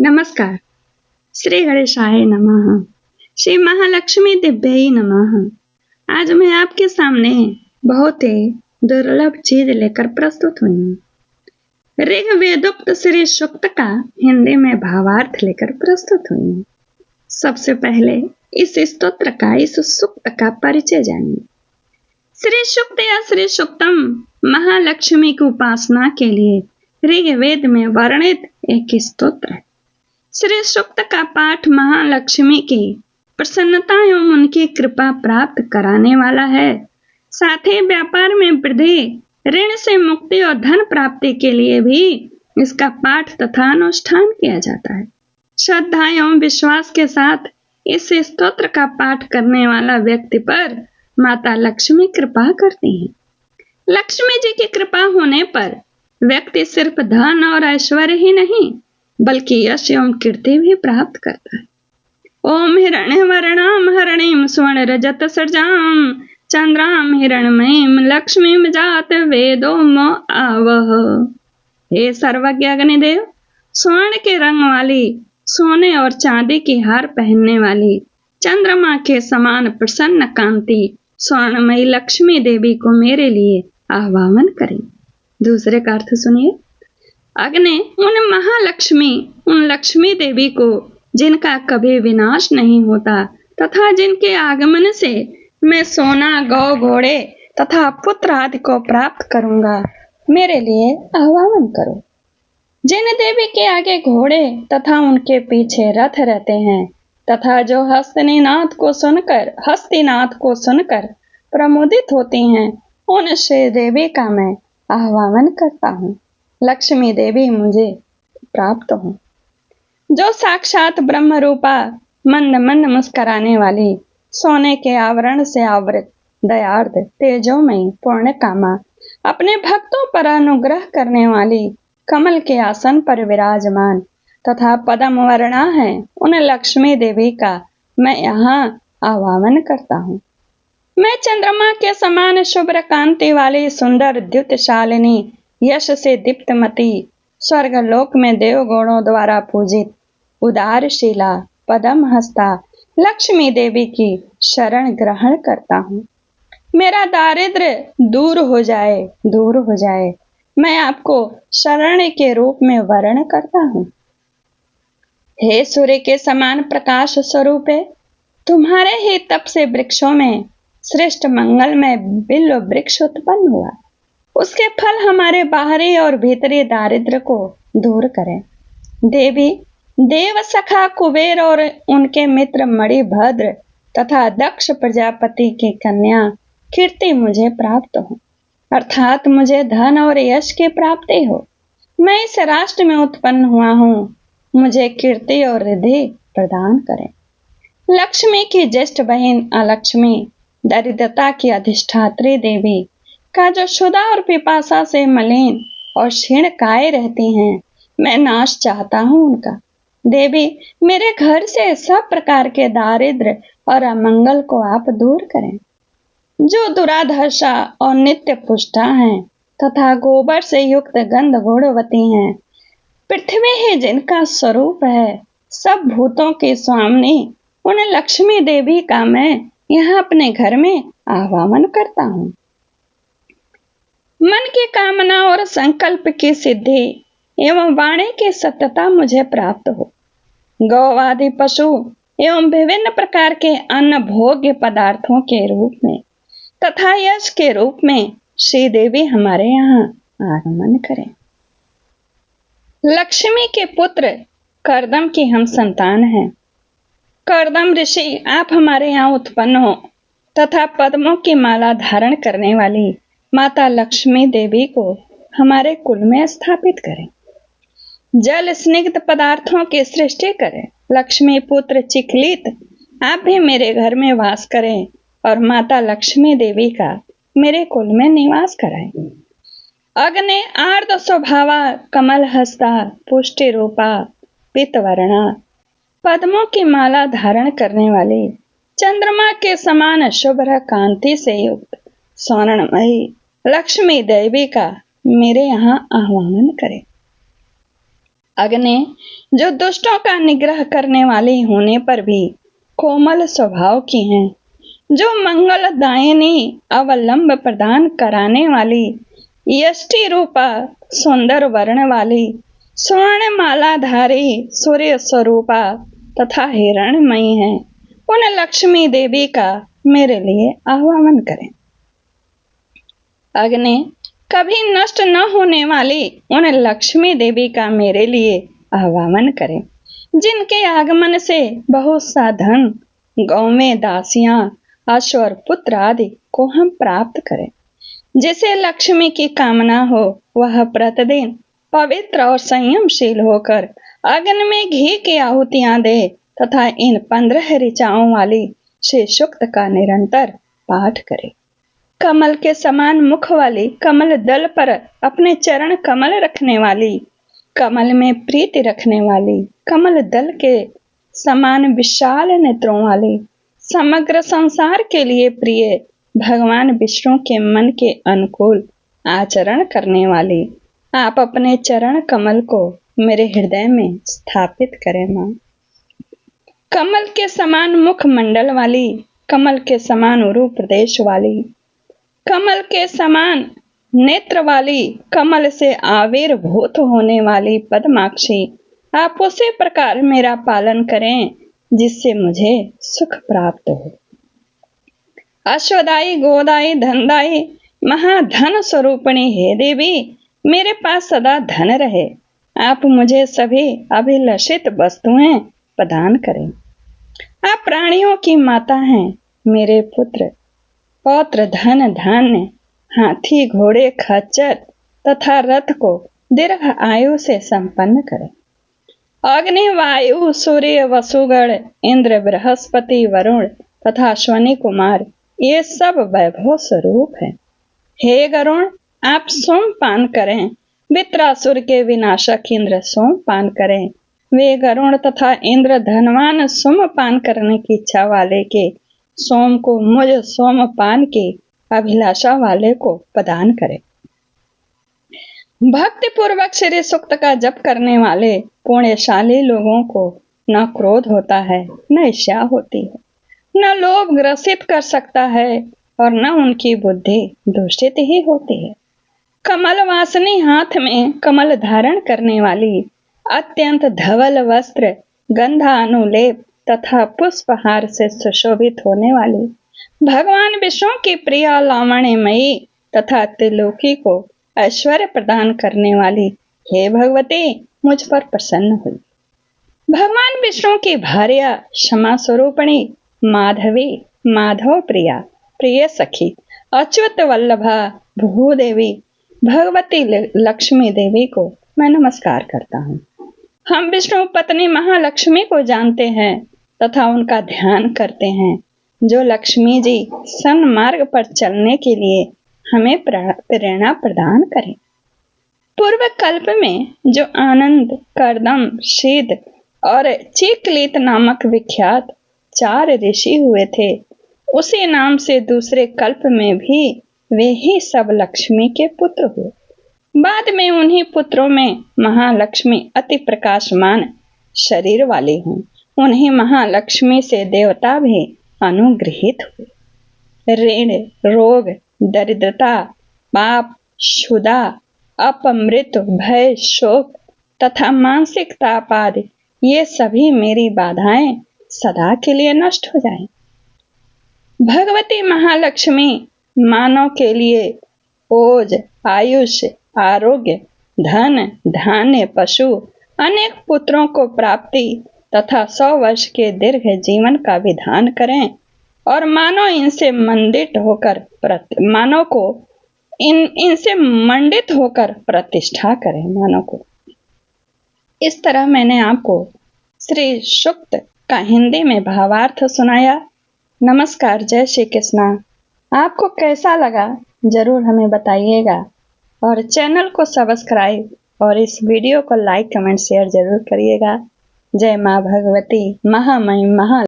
नमस्कार। श्री गणेशाय नमः। श्री महालक्ष्मी दिव्यै नमः। आज मैं आपके सामने बहुत ही दुर्लभ चीज लेकर प्रस्तुत हुई हूँ। ऋग्वेदोक्त श्री सूक्त का हिंदी में भावार्थ लेकर प्रस्तुत हुई हूँ। सबसे पहले इस स्तोत्र का, इस सूक्त का परिचय जानिए। श्री सूक्त या श्री सूक्तम महालक्ष्मी की उपासना के लिए ऋग्वेद में वर्णित एक स्तोत्र है। श्री सूक्त का पाठ महालक्ष्मी की प्रसन्नता एवं उनकी कृपा प्राप्त कराने वाला है। साथ ही व्यापार में वृद्धि, ऋण से मुक्ति और धन प्राप्ति के लिए भी इसका पाठ तथा अनुष्ठान किया जाता है। श्रद्धा एवं विश्वास के साथ इस स्तोत्र का पाठ करने वाला व्यक्ति पर माता लक्ष्मी कृपा करती हैं। लक्ष्मी जी की कृपा होने पर व्यक्ति सिर्फ धन और ऐश्वर्य ही नहीं बल्कि यश एवं कीर्ति भी प्राप्त करता है। ओम हिरण्य वर्णाम हरणीम स्वर्ण रजत सर्जाम चंद्राम हिरणमयीम लक्ष्मीम जात वेदो मो आवह। हे सर्वज्ञ अग्निदेव, स्वर्ण के रंग वाली, सोने और चांदी की हार पहनने वाली, चंद्रमा के समान प्रसन्न कांति स्वर्णमयी लक्ष्मी देवी को मेरे लिए आह्वान करें। दूसरे का अर्थ सुनिए। अग्नि उन महालक्ष्मी, उन लक्ष्मी देवी को जिनका कभी विनाश नहीं होता तथा जिनके आगमन से मैं सोना, गौ, घोड़े तथा पुत्र आदि को प्राप्त करूंगा, मेरे लिए आह्वान करो। जिन देवी के आगे घोड़े तथा उनके पीछे रथ रहते हैं तथा जो हस्तिनाथ को सुनकर प्रमोदित होती हैं, उन श्री देवी का मैं आह्वान करता हूँ। लक्ष्मी देवी मुझे प्राप्त हो, जो साक्षात ब्रह्म रूपा, मंद मंद मुस्कुराने वाली, सोने के आवरण से आवृत, दयार्द, तेजोमयी, पूर्ण कामा, अपने भक्तों पर अनुग्रह करने वाली, कमल के आसन पर विराजमान तथा पद्म वर्णा है, उन लक्ष्मी देवी का मैं यहाँ आह्वान करता हूँ। मैं चंद्रमा के समान शुभ्र कांति वाली, सुंदर, द्युतशालिनी, यश से दीप्तमती, स्वर्गलोक में देवगणों द्वारा पूजित, उदारशीला, पद्म हस्ता लक्ष्मी देवी की शरण ग्रहण करता हूँ। मेरा दारिद्र्य दूर हो जाए, मैं आपको शरण के रूप में वर्ण करता हूँ। हे सूर्य के समान प्रकाश स्वरूप है, तुम्हारे ही तप से वृक्षों में श्रेष्ठ मंगलमय बिल्व वृक्ष उत्पन्न हुआ। उसके फल हमारे बाहरी और भीतरी दारिद्र्य को दूर करें। देवी, देव सखा कुबेर और उनके मित्र मणिभद्र तथा दक्ष प्रजापति की कन्या कीर्ति मुझे प्राप्त हो, अर्थात मुझे धन और यश की प्राप्ति हो। मैं इस राष्ट्र में उत्पन्न हुआ हूँ, मुझे कीर्ति और रिद्धि प्रदान करें। लक्ष्मी की ज्येष्ठ बहन अलक्ष्मी, दरिद्रता की अधिष्ठात्री देवी का जो क्षुधा और पिपासा से मलिन और क्षीण काय रहती हैं, मैं नाश चाहता हूँ उनका। देवी, मेरे घर से सब प्रकार के दारिद्र्य और अमंगल को आप दूर करें। जो दुराधर्षा और नित्य पुष्टा हैं तथा गोबर से युक्त गंध गुणवती हैं, पृथ्वी ही जिनका स्वरूप है, सब भूतों की स्वामिनी उन लक्ष्मी देवी का मैं यहाँ अपने घर में आह्वान करता हूँ। मन की कामना और संकल्प की सिद्धि एवं वाणी की सत्यता मुझे प्राप्त हो। गौ आदि पशु एवं विभिन्न प्रकार के अन्न भोग्य पदार्थों के रूप में तथा यश के रूप में श्री देवी हमारे यहाँ आगमन करें। लक्ष्मी के पुत्र कर्दम की हम संतान हैं। कर्दम ऋषि, आप हमारे यहाँ उत्पन्न हो तथा पद्मों की माला धारण करने वाली माता लक्ष्मी देवी को हमारे कुल में स्थापित करें। जल स्निग्ध पदार्थों की सृष्टि करें। लक्ष्मी पुत्र चिखलित, आप भी मेरे घर में वास करें और माता लक्ष्मी देवी का मेरे कुल में निवास कराएं। अग्नि आर्द्र स्वभावा, कमल हस्ता, पुष्टि रूपा, पीतवर्णा, पद्मों की माला धारण करने वाली, चंद्रमा के समान शुभ्र कांति से युक्त स्वर्णमयी लक्ष्मी देवी का मेरे यहाँ आह्वान करें। अग्नि जो दुष्टों का निग्रह करने वाली होने पर भी कोमल स्वभाव की हैं, जो मंगलदायिनी अवलंब प्रदान कराने वाली यष्टि रूपा सुंदर वर्ण वाली स्वर्ण मालाधारी सूर्य स्वरूपा तथा हिरणमयी है, उन लक्ष्मी देवी का मेरे लिए आह्वान करें। अग्नि कभी नष्ट न होने वाली उन लक्ष्मी देवी का मेरे लिए आह्वान करें, जिनके आगमन से बहुत सा धन, गौवें, दासियां, अश्व और पुत्र आदि को हम प्राप्त करें। जिसे लक्ष्मी की कामना हो वह प्रतिदिन पवित्र और संयमशील होकर अग्नि में घी की आहुतियां दे तथा इन 15 ऋचाओं वाली श्री सूक्त का निरंतर पाठ करे। कमल के समान मुख वाली, कमल दल पर अपने चरण कमल रखने वाली, कमल में प्रीति रखने वाली, कमल दल के समान विशाल नेत्रों वाली, समग्र संसार के लिए प्रिय, भगवान विष्णु के मन के अनुकूल आचरण करने वाली, आप अपने चरण कमल को मेरे हृदय में स्थापित करें मां। कमल के समान मुख मंडल वाली, कमल के समान उरु प्रदेश वाली, कमल के समान नेत्र वाली, कमल से आविर्भूत होने वाली पद्माक्षी, आप उसी प्रकार मेरा पालन करें जिससे मुझे सुख प्राप्त हो। अश्वदायी, गोदायी, धनदायी, महाधन स्वरूपिणी हे देवी, मेरे पास सदा धन रहे। आप मुझे सभी अभिलषित वस्तुएं प्रदान करें। आप प्राणियों की माता हैं, मेरे पुत्र, पौत्र, धन, धान्य, हाथी, घोड़े, खच्चर तथा रथ को दीर्घ आयु से संपन्न करें। अग्नि, वायु, सूर्य, वसुगण, इंद्र, बृहस्पति, वरुण तथा अश्वनी कुमार ये सब वैभव स्वरूप है। हे गरुण, आप सोम पान करें। वित्रासुर के विनाशक इंद्र सोम पान करें। वे गरुण तथा इंद्र धनवान सोम पान करने की इच्छा वाले के सोम को मुझ सोम पान की अभिलाषा वाले को प्रदान करें। भक्ति पूर्वक श्री सूक्त का जप करने वाले पुण्यशाली लोगों को न क्रोध होता है, न ईर्ष्या होती है, न लोभ ग्रसित कर सकता है और न उनकी बुद्धि दूषित ही होती है। कमल वासनी हाथ में कमल धारण करने वाली, अत्यंत धवल वस्त्र, गंधा अनुलेप तथा पुष्पहार से सुशोभित होने वाली, भगवान विष्णु की प्रिया लावण्यमयी तथा त्रिलोकी को ऐश्वर्य प्रदान करने वाली हे भगवती, मुझ पर प्रसन्न हुई। भगवान विष्णु की भार्या, क्षमा स्वरूपिणी, माधवी, माधव प्रिया, प्रिय सखी, अच्युत वल्लभा, भूदेवी, भगवती लक्ष्मी देवी को मैं नमस्कार करता हूँ। हम विष्णु पत्नी महालक्ष्मी को जानते हैं तथा उनका ध्यान करते हैं, जो लक्ष्मी जी सन्मार्ग पर चलने के लिए हमें प्रेरणा प्रदान करें। पूर्व कल्प में जो आनंद, करदम, शीद और चिकलित नामक विख्यात 4 ऋषि हुए थे, उसी नाम से दूसरे कल्प में भी वे ही सब लक्ष्मी के पुत्र हुए। बाद में उन्हीं पुत्रों में महालक्ष्मी अति प्रकाशमान शरीर वाली हुई। उन्हीं महालक्ष्मी से देवता भी अनुग्रहित हुए। ऋण, रोग, दरिद्रता, पाप, क्षुधा, अपमृत्यु, भय, शोक तथा मानसिक ताप आदि ये सभी मेरी बाधाएं सदा के लिए नष्ट हो जाएं। भगवती महालक्ष्मी मानव के लिए ओज, आयुष, आरोग्य, धन, धान्य, पशु, अनेक पुत्रों को प्राप्ति तथा 100 वर्ष के दीर्घ जीवन का विधान करें और मानव इनसे मंडित होकर प्रतिष्ठा करें मानव को। इस तरह मैंने आपको श्री सूक्त का हिंदी में भावार्थ सुनाया। नमस्कार, जय श्री कृष्णा। आपको कैसा लगा जरूर हमें बताइएगा और चैनल को सब्सक्राइब और इस वीडियो को लाइक, कमेंट, शेयर जरूर करिएगा। जय माँ भगवती महामहिम महा